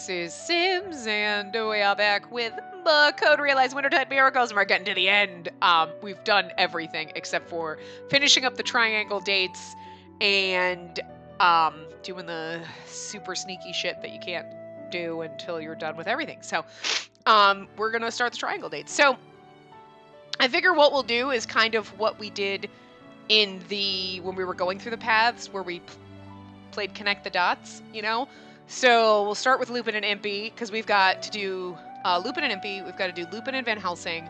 This is Sims, and we are back with Code Realize Wintertide Miracles, and we're getting to the end. We've done everything except for finishing up the triangle dates and doing the super sneaky shit that you can't do until you're done with everything. So we're gonna start the triangle dates. So I figure what we'll do is kind of what we did in when we were going through the paths where we played Connect the Dots, you know? So we'll start with Lupin and Impy, because we've got to do Lupin and Impy, we've got to do Lupin and Van Helsing,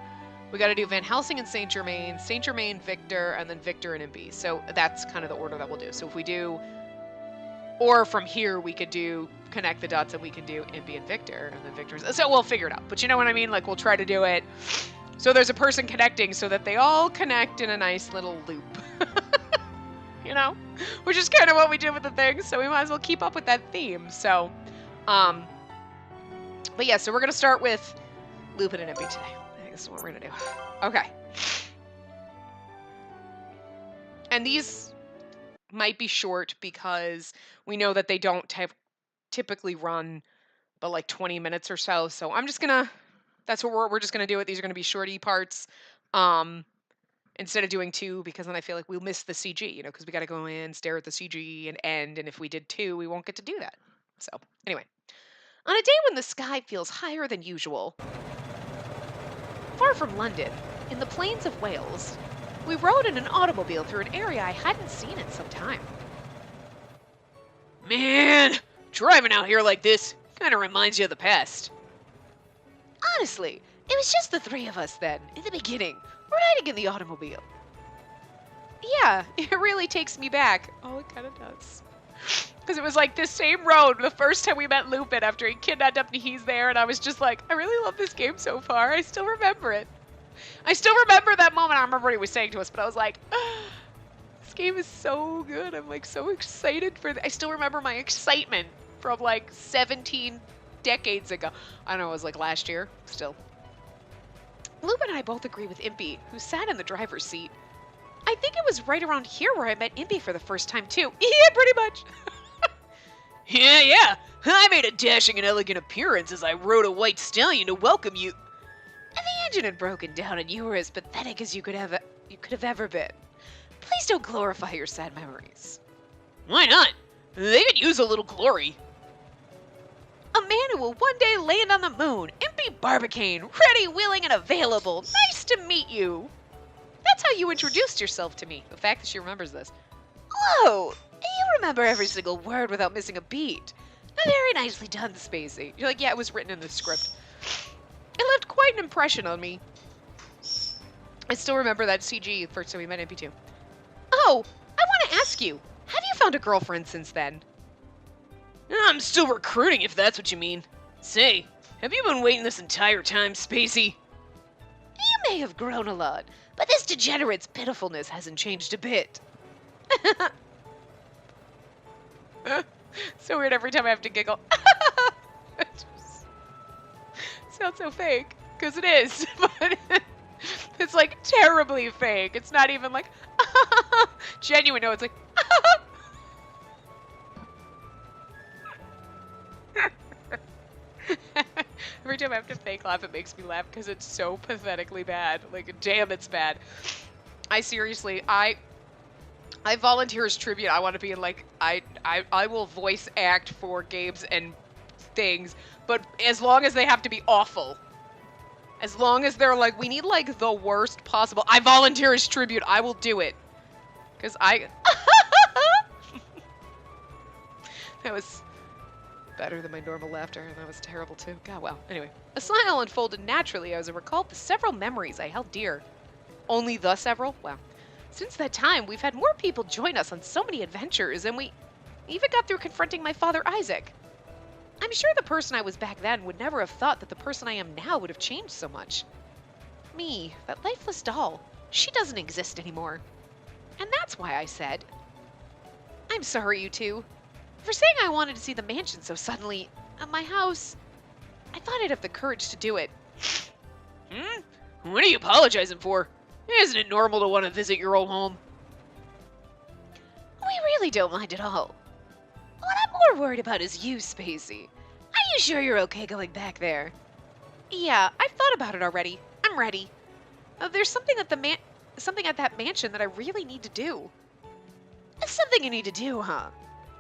we got to do Van Helsing and Saint Germain, Victor, and then Victor and Impy. So that's kind of the order that we'll do. So if we do, or from here we could do Connect the Dots and we can do Impy and Victor, and then Victor's, so we'll figure it out. But you know what I mean? Like, we'll try to do it so there's a person connecting so that they all connect in a nice little loop. You know, which is kind of what we did with the thing, so we might as well keep up with that theme. So, but yeah, so we're gonna start with Lupin and Impy today. I think this is what we're gonna do. Okay. And these might be short because we know that they don't typically run but like 20 minutes or so. So I'm just gonna, that's what we're just gonna do it. These are gonna be shorty parts. Instead of doing 2, because then I feel like we'll miss the CG, you know, because we got to go in, stare at the CG, and end, and if we did 2, we won't get to do that. So, anyway. On a day when the sky feels higher than usual, far from London, in the plains of Wales, we rode in an automobile through an area I hadn't seen in some time. Man, driving out here like this kind of reminds you of the past. Honestly, it was just the 3 of us then, in the beginning, riding in the automobile. Yeah, it really takes me back. Oh, it kind of does. Because it was like this same road the first time we met Lupin after he kidnapped up and he's there, and I was just like, I really love this game so far. I still remember it. I still remember that moment. I remember what he was saying to us, but I was like, this game is so good. I'm like so excited for I still remember my excitement from like 17 decades ago. I don't know, it was like last year. Still. Lupin and I both agree with Impy, who sat in the driver's seat. I think it was right around here where I met Impy for the first time, too. Yeah, pretty much. Yeah. I made a dashing and elegant appearance as I rode a white stallion to welcome you. And the engine had broken down, and you were as pathetic as you could have ever been. Please don't glorify your sad memories. Why not? They could use a little glory. A man who will one day land on the moon, Impy Barbicane, ready, willing, and available. Nice to meet you. That's how you introduced yourself to me. The fact that she remembers this. Whoa, you remember every single word without missing a beat. Very nicely done, Spacey. You're like, yeah, it was written in the script. It left quite an impression on me. I still remember that CG first time we met Impy too. Oh, I want to ask you, have you found a girlfriend since then? I'm still recruiting, if that's what you mean. Say, have you been waiting this entire time, Spacey? You may have grown a lot, but this degenerate's pitifulness hasn't changed a bit. So weird every time I have to giggle. It just sounds so fake, because it is, but it's like terribly fake. It's not even like genuine, no, it's like every time I have to fake laugh, it makes me laugh because it's so pathetically bad. Like, damn, it's bad. I seriously, I volunteer as tribute. I want to be in, like, I will voice act for games and things, but as long as they have to be awful. As long as they're like, we need, like, the worst possible. I volunteer as tribute. I will do it. Because that was better than my normal laughter, and that was terrible too. God, well. Anyway, a smile unfolded naturally as I recalled the several memories I held dear. Only the several? Wow. Since that time, we've had more people join us on so many adventures, and we even got through confronting my father Isaac. I'm sure the person I was back then would never have thought that the person I am now would have changed so much. Me, that lifeless doll, she doesn't exist anymore. And that's why I said, I'm sorry, you two. For saying I wanted to see the mansion so suddenly, at my house, I thought I'd have the courage to do it. What are you apologizing for? Isn't it normal to want to visit your old home? We really don't mind at all. What I'm more worried about is you, Spacey. I you sure you're okay going back there? Yeah, I've thought about it already. I'm ready. There's something at that mansion that I really need to do. Something you need to do, huh?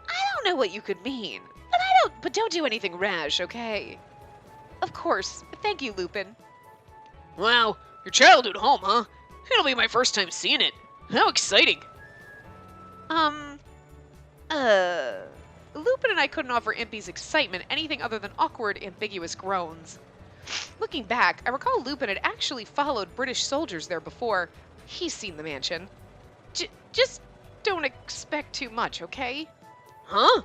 I don't know what you could mean, but don't do anything rash, okay? Of course. Thank you, Lupin. Wow, your childhood home, huh? It'll be my first time seeing it. How exciting. Lupin and I couldn't offer Impy's excitement anything other than awkward, ambiguous groans. Looking back, I recall Lupin had actually followed British soldiers there before. He's seen the mansion. Just don't expect too much, okay? Huh?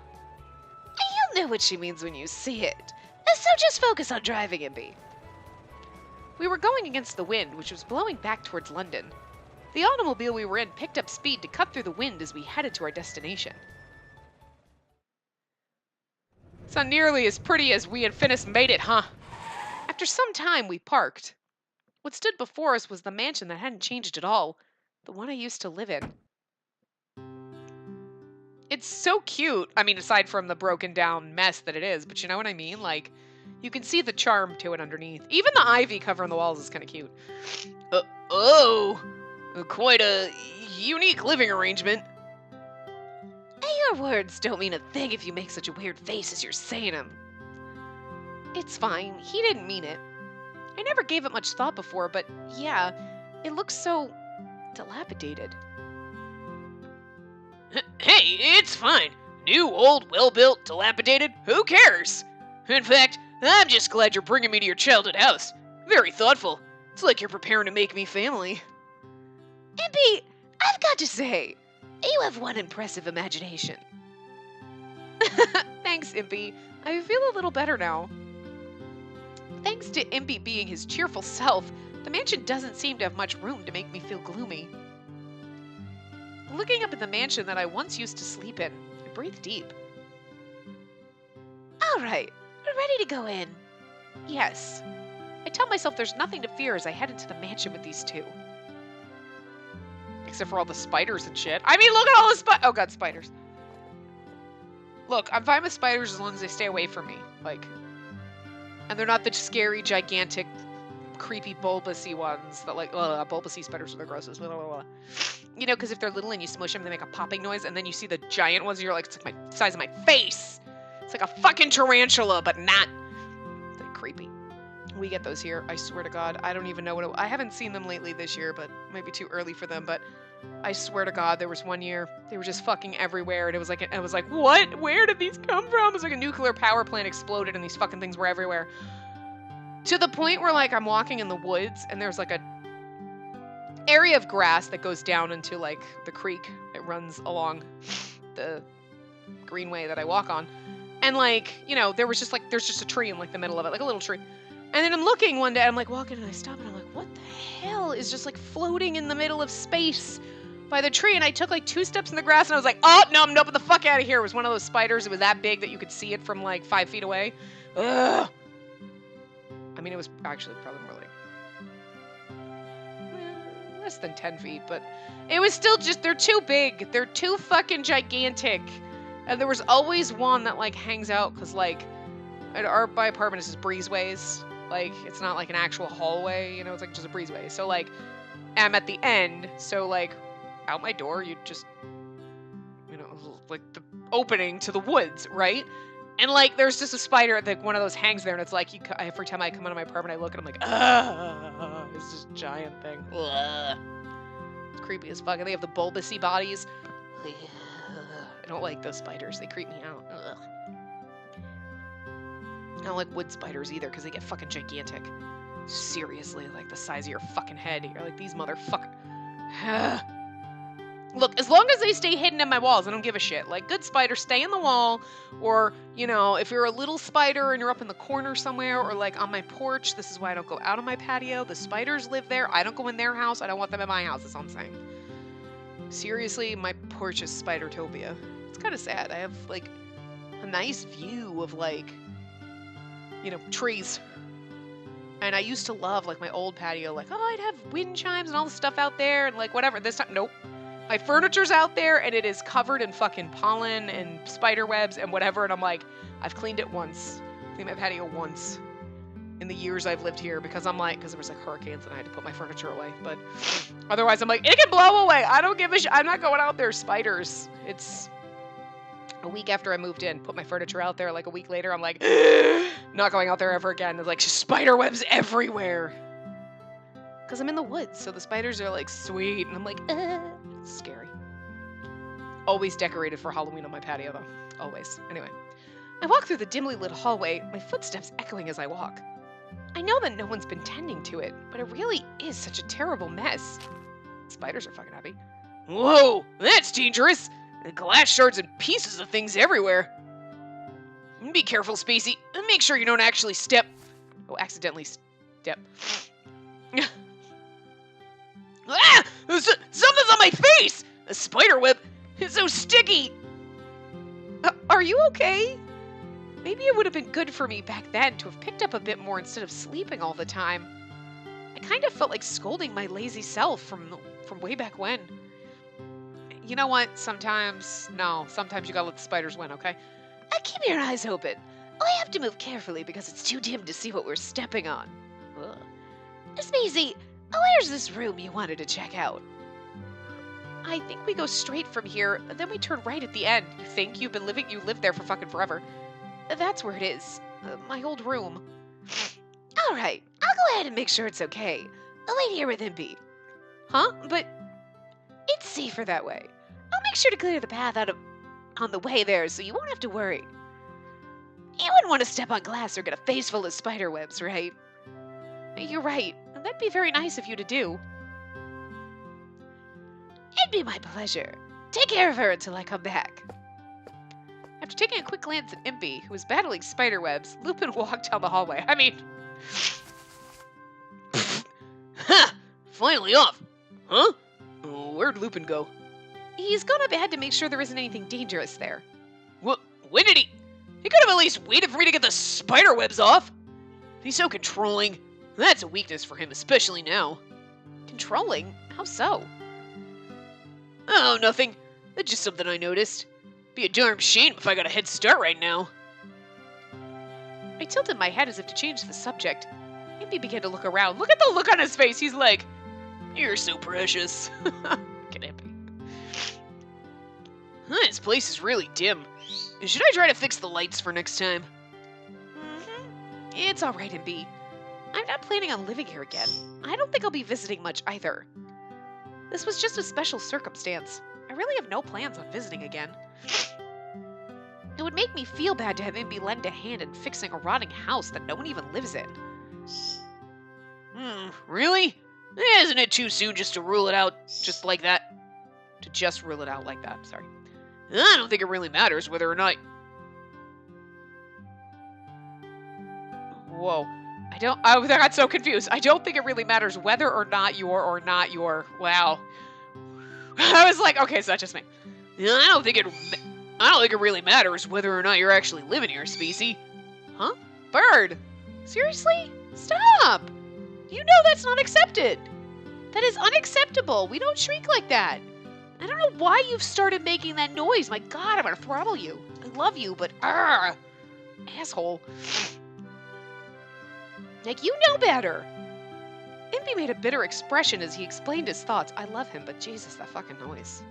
You'll know what she means when you see it. So just focus on driving, Impy. We were going against the wind, which was blowing back towards London. The automobile we were in picked up speed to cut through the wind as we headed to our destination. It's not nearly as pretty as we and Finis made it, huh? After some time, we parked. What stood before us was the mansion that hadn't changed at all, the one I used to live in. It's so cute. I mean, aside from the broken down mess that it is, but you know what I mean? Like, you can see the charm to it underneath. Even the ivy covering the walls is kind of cute. Quite a unique living arrangement. Your words don't mean a thing if you make such a weird face as you're saying them. It's fine. He didn't mean it. I never gave it much thought before, but yeah, it looks so dilapidated. Hey, it's fine. New, old, well-built, dilapidated, who cares? In fact, I'm just glad you're bringing me to your childhood house. Very thoughtful. It's like you're preparing to make me family. Impy, I've got to say, you have one impressive imagination. Thanks, Impy. I feel a little better now. Thanks to Impy being his cheerful self, the mansion doesn't seem to have much room to make me feel gloomy. Looking up at the mansion that I once used to sleep in, I breathe deep. All right, we're ready to go in. Yes. I tell myself there's nothing to fear as I head into the mansion with these two. Except for all the spiders and shit. I mean, look at all the oh god, spiders. Look, I'm fine with spiders as long as they stay away from me. Like, and they're not the scary, gigantic, creepy, bulbousy ones that like, bulbousy spiders are the grossest. Blah, blah, blah. You know, because if they're little and you smush them, they make a popping noise, and then you see the giant ones, and you're like, it's like my size of my face. It's like a fucking tarantula, but not. They're creepy. We get those here, I swear to God. I don't even know what I haven't seen them lately this year, but it might be too early for them, but I swear to God, there was one year, they were just fucking everywhere, and I was like, what? Where did these come from? It was like a nuclear power plant exploded, and these fucking things were everywhere. To the point where, like, I'm walking in the woods, and there's, like, a area of grass that goes down into, like, the creek that runs along the greenway that I walk on. And, like, you know, there's just a tree in, like, the middle of it, like a little tree. And then I'm looking one day, I'm, like, walking, and I stop, and I'm like, what the hell is just, like, floating in the middle of space by the tree? And I took, like, 2 steps in the grass, and I was like, oh, no, I'm jumping the fuck out of here. It was one of those spiders. It was that big that you could see it from, like, 5 feet away. Ugh. I mean, it was actually probably more like less than 10 feet, but it was still just, they're too big. They're too fucking gigantic. And there was always one that, like, hangs out, because, like, my apartment is just breezeways. Like, it's not, like, an actual hallway, you know, it's, like, just a breezeway. So, like, I'm at the end, so, like, out my door, you just, you know, like, the opening to the woods, right? And, like, there's just a spider, like, one of those hangs there, and it's like, every time I come out of my apartment, I look, and I'm like, ah, it's this giant thing. Ugh. It's creepy as fuck, and they have the bulbousy bodies. Ugh. I don't like those spiders, they creep me out. Ugh. I don't like wood spiders either, because they get fucking gigantic. Seriously, like, the size of your fucking head. You're like, these motherfuckers. Look, as long as they stay hidden in my walls, I don't give a shit. Like, good spiders stay in the wall, or, you know, if you're a little spider and you're up in the corner somewhere, or, like, on my porch, this is why I don't go out on my patio. The spiders live there. I don't go in their house. I don't want them in my house. That's all I'm saying. Seriously, my porch is Spidertopia. It's kind of sad. I have, like, a nice view of, like, you know, trees. And I used to love, like, my old patio. Like, oh, I'd have wind chimes and all the stuff out there, and, like, whatever. This time, nope. My furniture's out there, and it is covered in fucking pollen and spider webs and whatever, and I'm like, I've cleaned it once. clean my patio once in the years I've lived here because there was like hurricanes and I had to put my furniture away. But otherwise, I'm like, it can blow away. I don't give a shit. I'm not going out there. Spiders. It's a week after I moved in, put my furniture out there. Like a week later, I'm like, not going out there ever again. There's like spider webs everywhere. Because I'm in the woods, so the spiders are like sweet. And I'm like, it's scary. Always decorated for Halloween on my patio, though. Always. Anyway, I walk through the dimly lit hallway, my footsteps echoing as I walk. I know that no one's been tending to it, but it really is such a terrible mess. Spiders are fucking happy. Whoa, that's dangerous. The glass shards and pieces of things everywhere. Be careful, Spacey. Make sure you don't actually accidentally step. Ah! Something's on my face! A spider web. It's so sticky. Are you okay? Maybe it would have been good for me back then to have picked up a bit more instead of sleeping all the time. I kind of felt like scolding my lazy self from way back when. You know what? Sometimes you gotta let the spiders win, okay? Keep your eyes open. I have to move carefully because it's too dim to see what we're stepping on. Ugh. Spacey, where's this room you wanted to check out? I think we go straight from here, and then we turn right at the end. You think? You lived there for fucking forever. That's where it is. My old room. All right, I'll go ahead and make sure it's okay. I'll wait here with Impy. Huh? But it's safer that way. I'll make sure to clear the path on the way there so you won't have to worry. You wouldn't want to step on glass or get a face full of spider webs, right? You're right. That'd be very nice of you to do. It'd be my pleasure. Take care of her until I come back. After taking a quick glance at Impy, who was battling spider webs, Lupin walked down the hallway. I mean... Ha! Finally off! Huh? Where'd Lupin go? He's gone up ahead to make sure there isn't anything dangerous there. When did he? He could have at least waited for me to get the spider webs off. He's so controlling. That's a weakness for him, especially now. Controlling? How so? Oh, nothing. That's just something I noticed. Be a darn shame if I got a head start right now. I tilted my head as if to change the subject. Impy began to look around. Look at the look on his face. He's like, you're so precious. Get Impy. This place is really dim. Should I try to fix the lights for next time? It's all right, Impy. I'm not planning on living here again. I don't think I'll be visiting much either. This was just a special circumstance. I really have no plans on visiting again. It would make me feel bad to have Impy lend a hand in fixing a rotting house that no one even lives in. Really? Isn't it too soon just to rule it out just like that? To just rule it out like that, sorry. I don't think it really matters whether or not... Whoa. I got so confused. I don't think it really matters whether or not you're... Wow. I was like, okay, so that's just me. I don't think it really matters whether or not you're actually living here, Spacey. Huh? Bird? Seriously? Stop! You know that's not accepted. That is unacceptable. We don't shriek like that. I don't know why you've started making that noise. My God, I'm gonna throttle you. I love you, but asshole. Like, you know better. Impy made a bitter expression as he explained his thoughts. I love him, but Jesus, that fucking noise.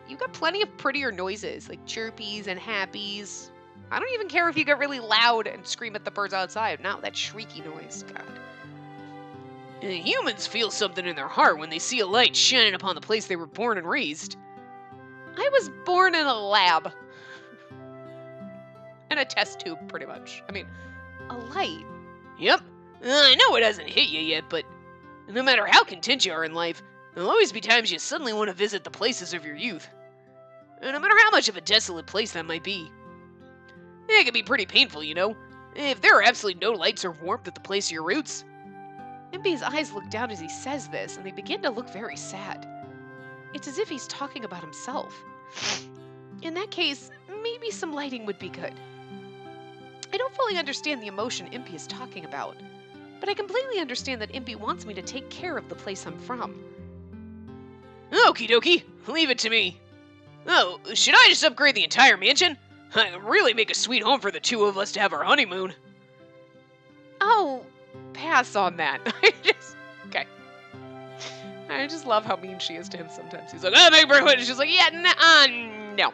You got plenty of prettier noises, like chirpies and happies. I don't even care if you get really loud and scream at the birds outside. Now that shrieky noise, God. Humans feel something in their heart when they see a light shining upon the place they were born and raised. I was born in a lab. In a test tube, pretty much. I mean, a light. Yep. I know it hasn't hit you yet, but no matter how content you are in life, there'll always be times you suddenly want to visit the places of your youth. No matter how much of a desolate place that might be. It can be pretty painful, you know, if there are absolutely no lights or warmth at the place of your roots. Impy's eyes look down as he says this, and they begin to look very sad. It's as if he's talking about himself. In that case, maybe some lighting would be good. I don't fully understand the emotion Impy is talking about, but I completely understand that Impy wants me to take care of the place I'm from. Okie dokie, leave it to me. Oh, should I just upgrade the entire mansion? Really make a sweet home for the two of us to have our honeymoon. Oh, pass on that. Okay. I just love how mean she is to him sometimes. He's like, oh, make breakfast. And she's like, yeah, no.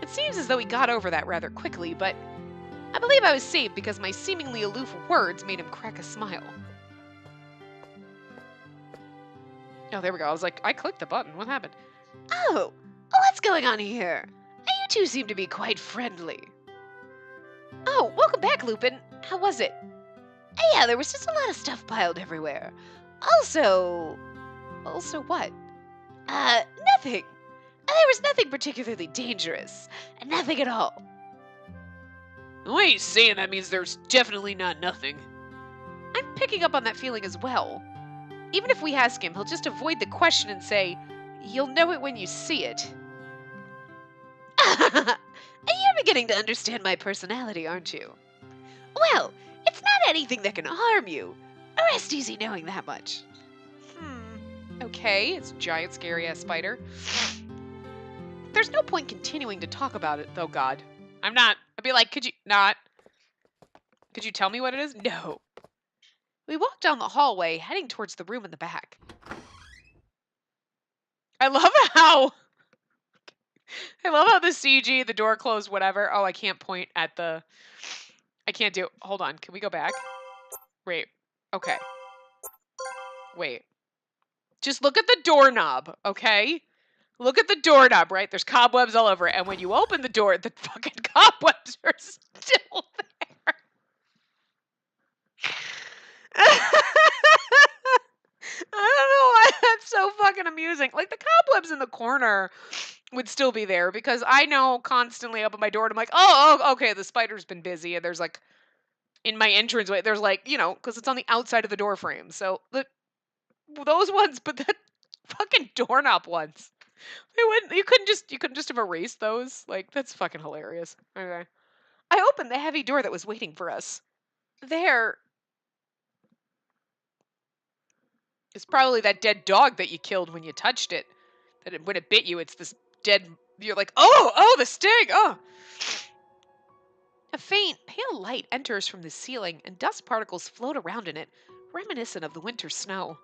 It seems as though he got over that rather quickly, but I believe I was saved because my seemingly aloof words made him crack a smile. Oh, there we go. I was like, I clicked the button. What happened? Oh, what's going on here? You two seem to be quite friendly. Oh, welcome back, Lupin. How was it? Yeah, there was just a lot of stuff piled everywhere. Also what? Nothing. There was nothing particularly dangerous. Nothing at all. The way he's saying that means there's definitely not nothing. I'm picking up on that feeling as well. Even if we ask him, he'll just avoid the question and say, you'll know it when you see it. You're beginning to understand my personality, aren't you? Well, it's not anything that can harm you. Rest easy knowing that much. Okay, it's a giant scary-ass spider. There's no point continuing to talk about it, though, God. I'm not. I'd be like, could you not? Could you tell me what it is? No. We walked down the hallway, heading towards the room in the back. I love how the CG, the door closed, whatever. Oh, I can't point at the... I can't do... Hold on. Can we go back? Wait. Okay. Wait. Just look at the doorknob, okay? Look at the doorknob, right? There's cobwebs all over it. And when you open the door, the fucking cobwebs are still there. I don't know why that's so fucking amusing. Like, the cobwebs in the corner would still be there because I know constantly open my door and I'm like, oh, okay, the spider's been busy. And there's like, in my entranceway, there's like, you know, because it's on the outside of the door frame. So those ones, but the fucking doorknob ones, you couldn't just have erased those. Like, that's fucking hilarious. Okay. I opened the heavy door that was waiting for us. There is probably that dead dog that you killed when you touched it. When it bit you, it's this dead. You're like, oh, the sting. Oh. A faint, pale light enters from the ceiling, and dust particles float around in it, reminiscent of the winter snow.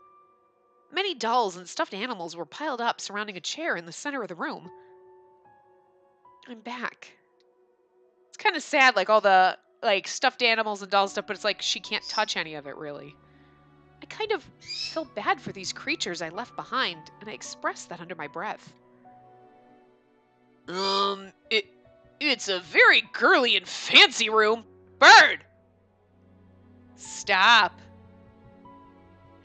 Many dolls and stuffed animals were piled up surrounding a chair in the center of the room. I'm back. It's kind of sad, like all the stuffed animals and doll stuff, but it's like she can't touch any of it, really. I kind of feel bad for these creatures I left behind, and I expressed that under my breath. It's a very girly and fancy room. Bird! Stop.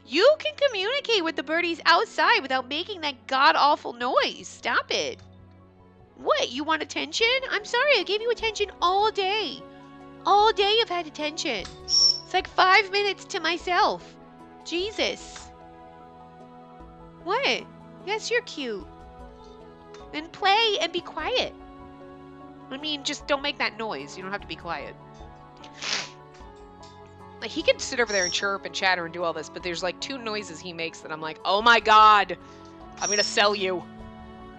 You can communicate with the birdies outside without making that god-awful noise. Stop it. What, you want attention? I'm sorry, I gave you attention all day. All day I've had attention. It's like 5 minutes to myself. Jesus. What? Yes, you're cute. Then play and be quiet. I mean, just don't make that noise. You don't have to be quiet. Like, he can sit over there and chirp and chatter and do all this, but there's like 2 noises he makes that I'm like, oh my god, I'm gonna sell you.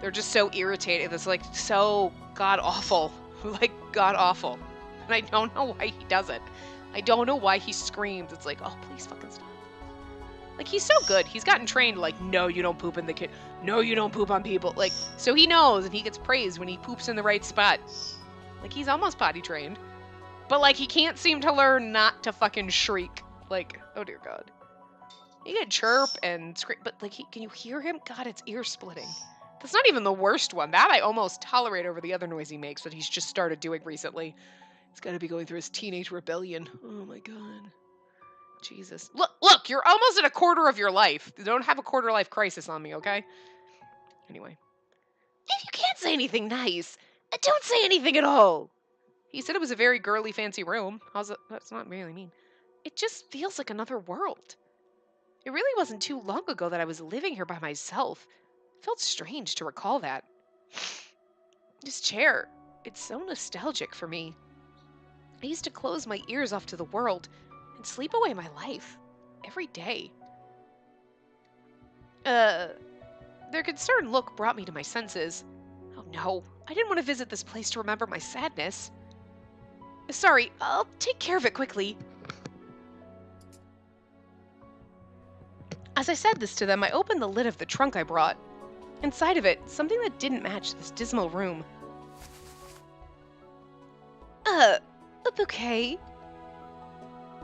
They're just so irritating. It's like so god-awful. Like, god-awful. And I don't know why he does it. I don't know why he screams. It's like, oh, please fucking stop. Like, he's so good. He's gotten trained, like, no, you don't poop in the kid. No, you don't poop on people. Like, so he knows, and he gets praised when he poops in the right spot. Like, he's almost potty trained. But, like, he can't seem to learn not to fucking shriek. Like, oh dear God. He can chirp and scream, but, like, can you hear him? God, it's ear-splitting. That's not even the worst one. That I almost tolerate over the other noise he makes that he's just started doing recently. He's got to be going through his teenage rebellion. Oh my God. Jesus. Look, you're almost at a quarter of your life. Don't have a quarter life crisis on me, okay? Anyway. If you can't say anything nice, don't say anything at all. He said it was a very girly, fancy room. How's it? That's not really mean. It just feels like another world. It really wasn't too long ago that I was living here by myself. It felt strange to recall that. This chair, it's so nostalgic for me. I used to close my ears off to the world and sleep away my life every day. Their concerned look brought me to my senses. Oh no, I didn't want to visit this place to remember my sadness. Sorry, I'll take care of it quickly. As I said this to them, I opened the lid of the trunk I brought. Inside of it, something that didn't match this dismal room. A bouquet?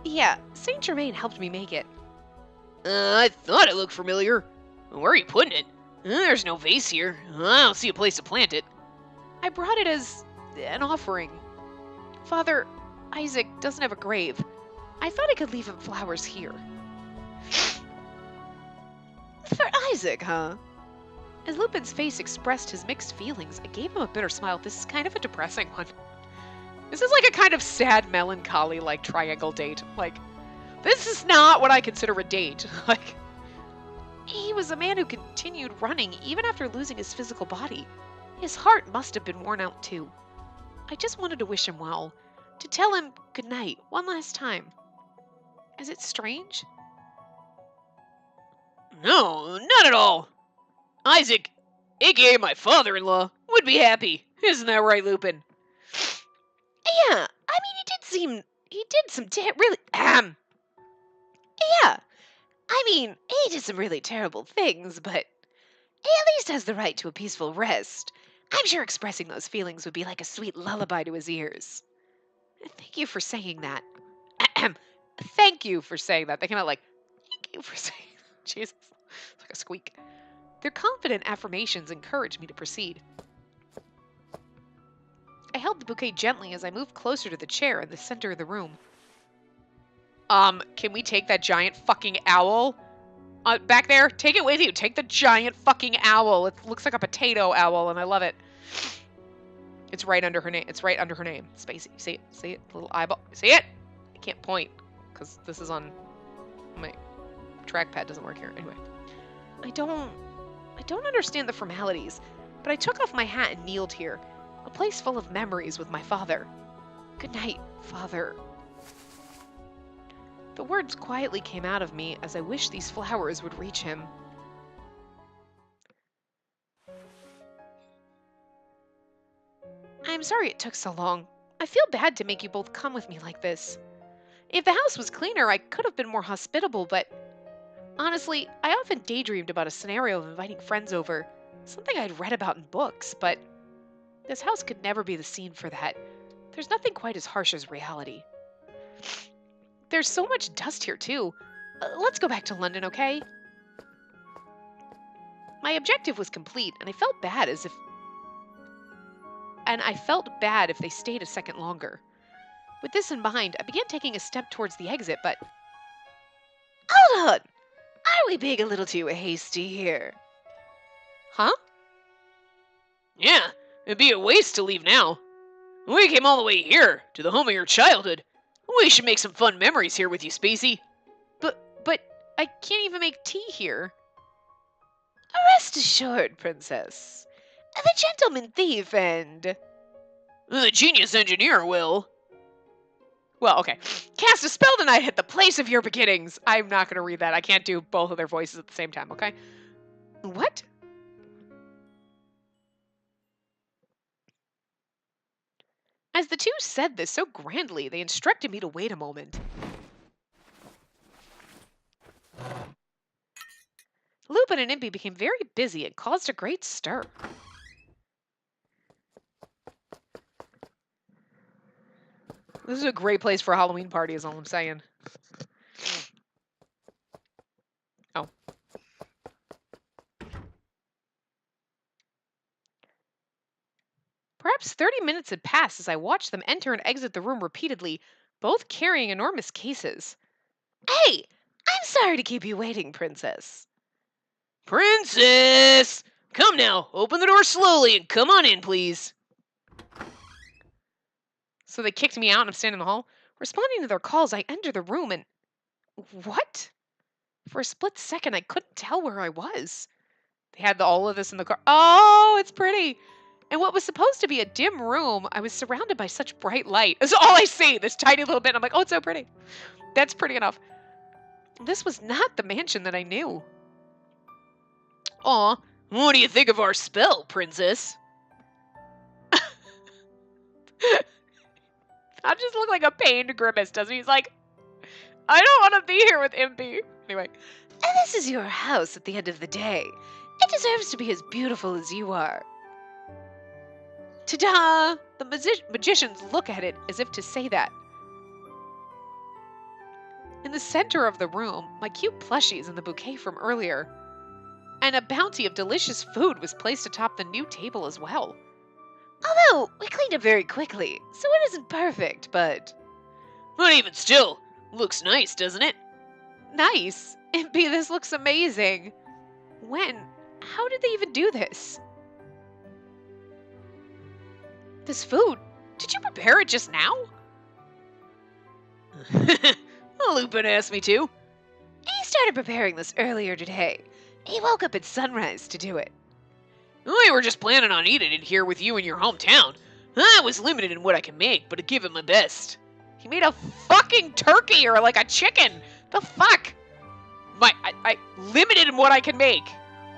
Yeah, Saint Germain helped me make it. I thought it looked familiar. Where are you putting it? There's no vase here. I don't see a place to plant it. I brought it as an offering. Father, Isaac doesn't have a grave. I thought I could leave him flowers here. For Isaac, huh? As Lupin's face expressed his mixed feelings, I gave him a bitter smile. This is kind of a depressing one. This is like a kind of sad, melancholy, like, triangle date. Like, this is not what I consider a date. Like, he was a man who continued running even after losing his physical body. His heart must have been worn out too. I just wanted to wish him well, to tell him good night one last time. Is it strange? No, not at all. Isaac, aka my father-in-law, would be happy. Isn't that right, Lupin? Yeah, I mean, he did some really, yeah, I mean, he did some really terrible things, but he at least has the right to a peaceful rest. I'm sure expressing those feelings would be like a sweet lullaby to his ears. Thank you for saying that. Thank you for saying that. They came out like, thank you for saying that. Jesus. It's like a squeak. Their confident affirmations encouraged me to proceed. I held the bouquet gently as I moved closer to the chair in the center of the room. Can we take that giant fucking owl? Back there, take it with you. Take the giant fucking owl. It looks like a potato owl, and I love it. It's right under her name. It's right under her name. Spacey. See it? See it? Little eyeball. See it? I can't point because this is on my trackpad. Doesn't work here. Anyway, I don't understand the formalities, but I took off my hat and kneeled here, a place full of memories with my father. Good night, Father. The words quietly came out of me as I wished these flowers would reach him. I'm sorry it took so long. I feel bad to make you both come with me like this. If the house was cleaner, I could have been more hospitable, but honestly, I often daydreamed about a scenario of inviting friends over, something I'd read about in books, but this house could never be the scene for that. There's nothing quite as harsh as reality. There's so much dust here, too. Let's go back to London, okay? My objective was complete, and I felt bad if they stayed a second longer. With this in mind, I began taking a step towards the exit, but... Hold on! Are we being a little too hasty here? Huh? Yeah, it'd be a waste to leave now. We came all the way here, to the home of your childhood. We should make some fun memories here with you, Spacey. But I can't even make tea here. Rest assured, Princess. The gentleman thief and... The genius engineer will. Well, okay. Cast a spell tonight at the place of your beginnings. I'm not going to read that. I can't do both of their voices at the same time, okay? What? As the two said this so grandly, they instructed me to wait a moment. Lupin and Impy became very busy and caused a great stir. This is a great place for a Halloween party, is all I'm saying. Oh. Perhaps 30 minutes had passed as I watched them enter and exit the room repeatedly, both carrying enormous cases. Hey! I'm sorry to keep you waiting, Princess. Princess! Come now, open the door slowly and come on in, please. So they kicked me out and I'm standing in the hall. Responding to their calls, I entered the room and... What? For a split second, I couldn't tell where I was. They had all of this in the car. Oh, it's pretty. And what was supposed to be a dim room, I was surrounded by such bright light. That's all I see, this tiny little bit. I'm like, oh, it's so pretty. That's pretty enough. This was not the mansion that I knew. Aw, what do you think of our spell, Princess? I just look like a pained grimace, doesn't he? He's like, I don't want to be here with Impy. Anyway. And this is your house at the end of the day. It deserves to be as beautiful as you are. Ta-da! The magicians look at it as if to say that. In the center of the room, my cute plushies and the bouquet from earlier, and a bounty of delicious food was placed atop the new table as well. Although, we cleaned up very quickly, so it isn't perfect, but... But even still, looks nice, doesn't it? Nice! Impy, this looks amazing. When? How did they even do this? This food? Did you prepare it just now? Lupin asked me to. He started preparing this earlier today. He woke up at sunrise to do it. We were just planning on eating it here with you in your hometown. I was limited in what I can make, but I give it my best. He made a fucking turkey or like a chicken. The fuck? I limited in what I can make.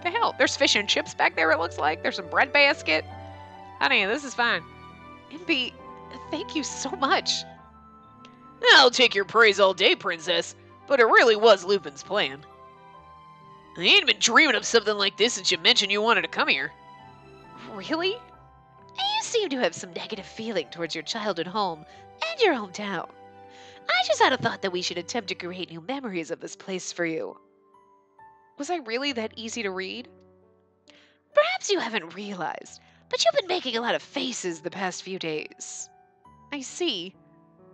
The hell? There's fish and chips back there, it looks like. There's some bread basket. Honey, this is fine. Impy, thank you so much. I'll take your praise all day, Princess, but it really was Lupin's plan. I ain't been dreaming of something like this since you mentioned you wanted to come here. Really? You seem to have some negative feeling towards your childhood home and your hometown. I just had a thought that we should attempt to create new memories of this place for you. Was I really that easy to read? Perhaps you haven't realized, but you've been making a lot of faces the past few days. I see.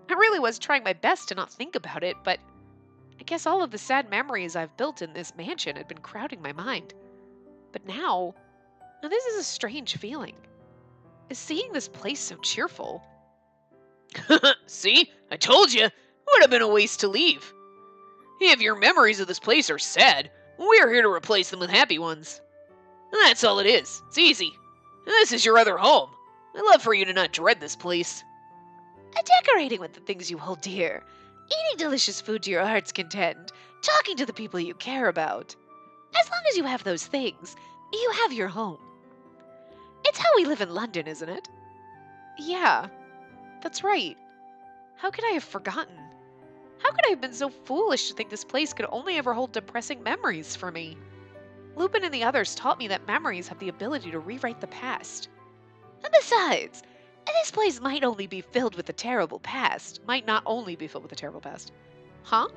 I really was trying my best to not think about it, but I guess all of the sad memories I've built in this mansion had been crowding my mind. But now this is a strange feeling. Is seeing this place so cheerful? See? I told you. Would have been a waste to leave. If your memories of this place are sad, we're here to replace them with happy ones. That's all it is. It's easy. This is your other home. I'd love for you to not dread this place. Decorating with the things you hold dear, eating delicious food to your heart's content, talking to the people you care about. As long as you have those things, you have your home. It's how we live in London, isn't it? Yeah, that's right. How could I have forgotten? How could I have been so foolish to think this place could only ever hold depressing memories for me? Lupin and the others taught me that memories have the ability to rewrite the past. And besides, this place might only be filled with the terrible past. Might not only be filled with a terrible past. Huh?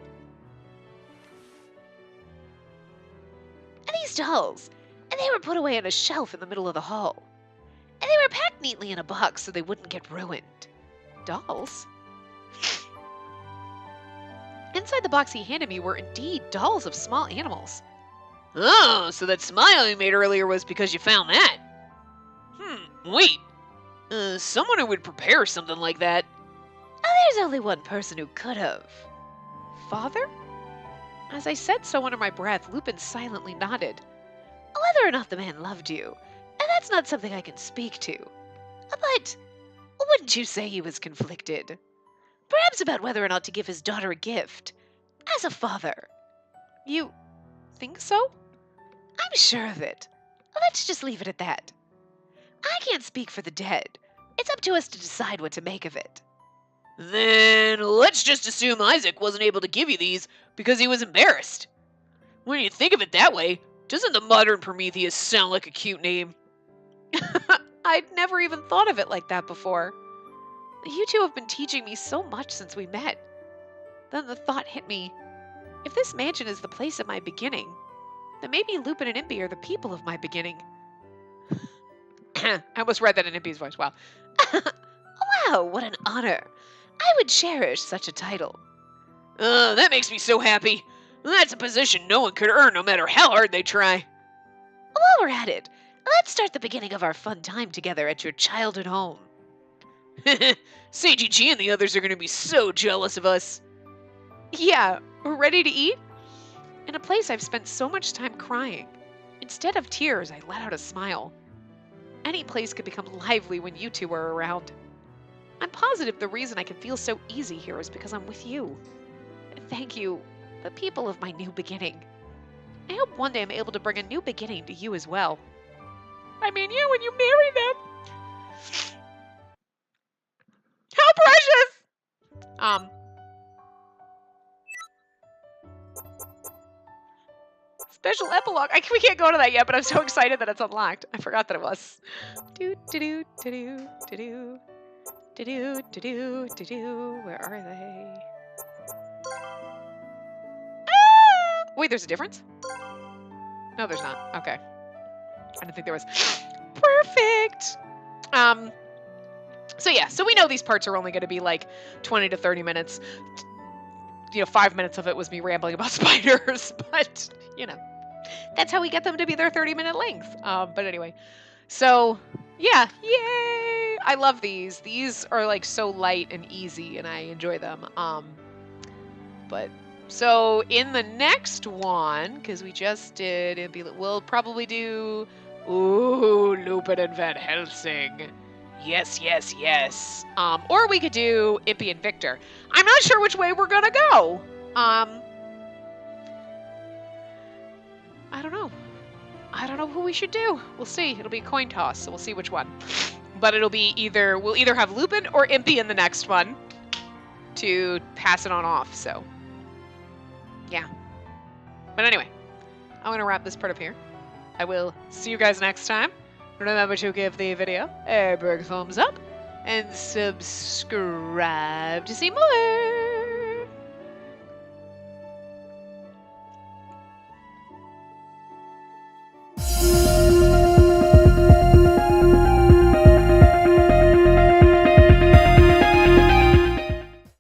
And these dolls, and they were put away on a shelf in the middle of the hall. And they were packed neatly in a box so they wouldn't get ruined. Dolls? Inside the box he handed me were indeed dolls of small animals. Oh, so that smile you made earlier was because you found that. Wait. Someone who would prepare something like that. Oh, there's only one person who could have. Father? As I said so under my breath, Lupin silently nodded. Whether or not the man loved you, and that's not something I can speak to. But wouldn't you say he was conflicted? Perhaps about whether or not to give his daughter a gift. As a father. You think so? I'm sure of it. Let's just leave it at that. I can't speak for the dead. It's up to us to decide what to make of it. Then let's just assume Isaac wasn't able to give you these because he was embarrassed. When you think of it that way, doesn't the modern Prometheus sound like a cute name? I'd never even thought of it like that before. You two have been teaching me so much since we met. Then the thought hit me. If this mansion is the place of my beginning, then maybe Lupin and Impy are the people of my beginning. I almost read that in Impy's voice. Wow. Wow, what an honor. I would cherish such a title. That makes me so happy. That's a position no one could earn no matter how hard they try. While we're at it, let's start the beginning of our fun time together at your childhood home. CGG and the others are going to be so jealous of us. Yeah, we're ready to eat? In a place I've spent so much time crying. Instead of tears, I let out a smile. Any place could become lively when you two are around. I'm positive the reason I can feel so easy here is because I'm with you. Thank you, the people of my new beginning. I hope one day I'm able to bring a new beginning to you as well. I mean you when you marry them. precious. Special epilogue. We can't go to that yet, but I'm so excited that it's unlocked. I forgot that it was. Do do do do do do do do do do do do. Where are they? Ah! Wait, there's a difference? No, there's not. Okay. I didn't think there was. Perfect. So yeah, so we know these parts are only going to be like 20 to 30 minutes. 5 minutes of it was me rambling about spiders, but that's how we get them to be their 30-minute length. But anyway, so yeah, yay! I love these. These are like so light and easy, and I enjoy them. But so in the next one, because we just did, we'll probably do Lupin and Van Helsing. Yes, yes, yes. Or we could do Impy and Victor. I'm not sure which way we're gonna go. I don't know. I don't know who we should do. We'll see. It'll be a coin toss, so we'll see which one. But it'll be we'll either have Lupin or Impy in the next one to pass it on off, so. Yeah. But anyway, I'm gonna wrap this part up here. I will see you guys next time. Remember to give the video a big thumbs up and subscribe to see more.